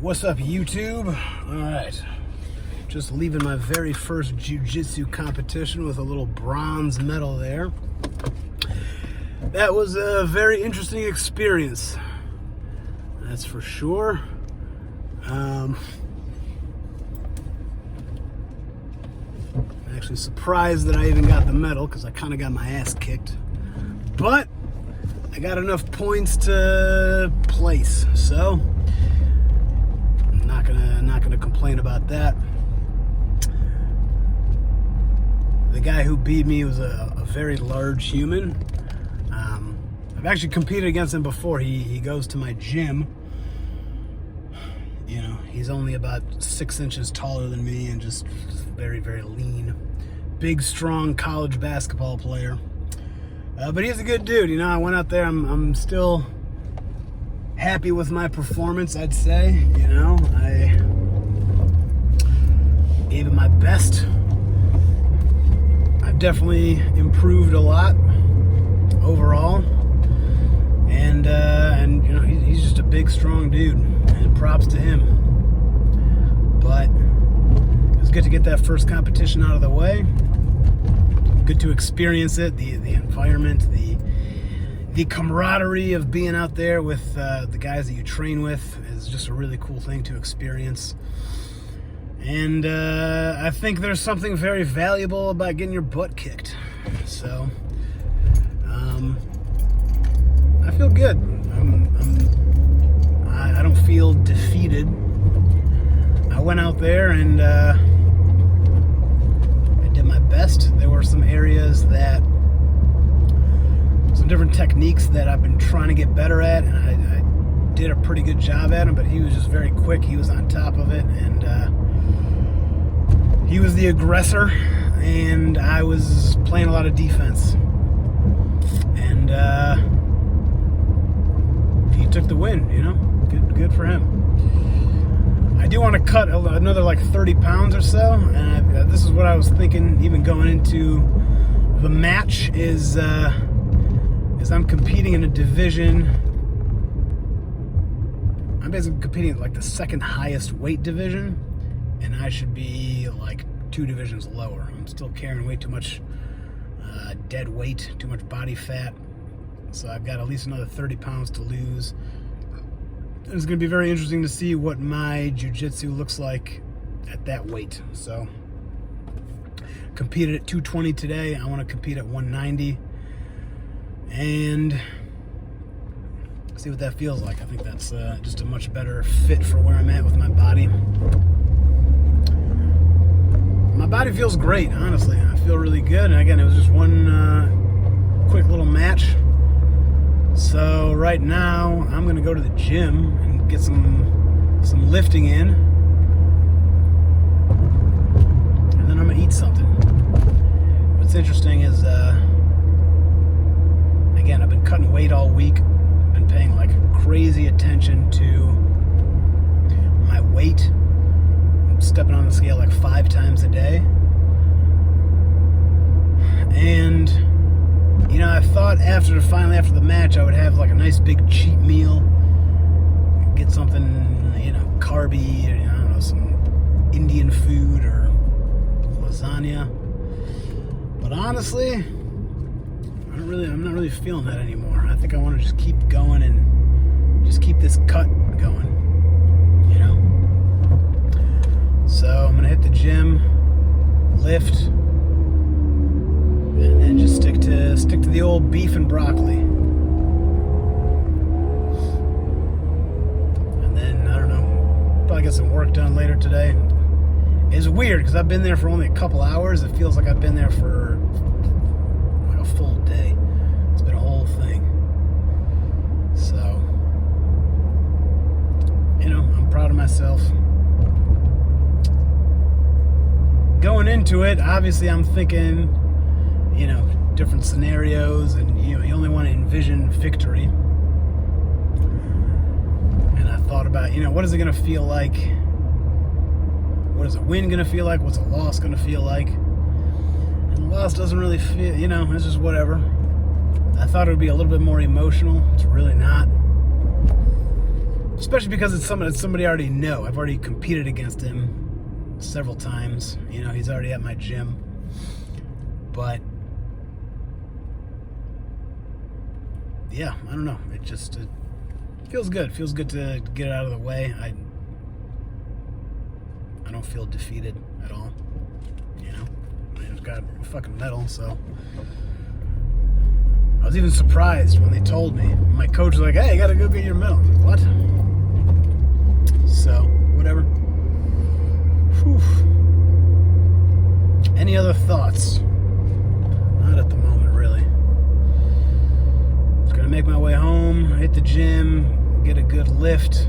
What's up, YouTube? Alright, just leaving my very first Jiu Jitsu competition with a little bronze medal there. That was a very interesting experience, that's for sure. I'm actually surprised that I even got the medal because I kind of got my ass kicked. But I got enough points to place, so not gonna complain about that. The guy who beat me was a very large human. I've actually competed against him before. He goes to my gym. You know, he's only about 6 inches taller than me and just very, very lean. Big, strong college basketball player. But he's a good dude. You know, I went out there. I'm still happy with my performance, I'd say. You know, I gave it my best. I've definitely improved a lot overall. And you know, he's just a big, strong dude. And props to him. But it was good to get that first competition out of the way. Good to experience it, the environment, the camaraderie of being out there with the guys that you train with is just a really cool thing to experience. And I think there's something very valuable about getting your butt kicked. So I feel good. I don't feel defeated. I went out there and did my best. There were some areas that, some different techniques that I've been trying to get better at, and I did a pretty good job at them, but he was just very quick. He was on top of it, and he was the aggressor, and I was playing a lot of defense. And he took the win, you know? Good for him. I do want to cut another like 30 pounds or so, and this is what I was thinking even going into the match is I'm competing in a division. I'm basically competing at like the second highest weight division, and I should be like 2 divisions lower. I'm still carrying way too much dead weight, too much body fat, so I've got at least another 30 pounds to lose. It's going to be very interesting to see what my jiu-jitsu looks like at that weight. So, competed at 220 today. I want to compete at 190 and see what that feels like. I think that's just a much better fit for where I'm at with my body. My body feels great, honestly. I feel really good. And again, it was just one quick little match. So right now, I'm going to go to the gym and get some lifting in. And then I'm going to eat something. What's interesting is, again, I've been cutting weight all week. I've been paying like crazy attention to my weight. I'm stepping on the scale like 5 times a day. And you know, I thought finally after the match, I would have like a nice big cheat meal, get something, you know, carby, or, you know, I don't know, some Indian food or lasagna. But honestly, I'm not really feeling that anymore. I think I want to just keep going and just keep this cut going, you know. So I'm gonna hit the gym, lift, and then just stick to the old beef and broccoli. And then, I don't know, probably get some work done later today. It's weird because I've been there for only a couple hours. It feels like I've been there for like a full day. It's been a whole thing. So, you know, I'm proud of myself. Going into it, obviously I'm thinking, you know, different scenarios, and you know, you only want to envision victory. And I thought about, you know, what is it going to feel like? What is a win going to feel like? What's a loss going to feel like? And the loss doesn't really feel, you know, it's just whatever. I thought it would be a little bit more emotional. It's really not. Especially because it's somebody I already know. I've already competed against him several times. You know, he's already at my gym. But yeah, I don't know. It feels good. It feels good to get it out of the way. I don't feel defeated at all. You know, I just got a fucking medal, so. I was even surprised when they told me. My coach was like, "Hey, you gotta go get your medal." I was like, what? So, whatever. Whew. Any other thoughts? Not at the moment, really. Just gonna make my way home, hit the gym, get a good lift.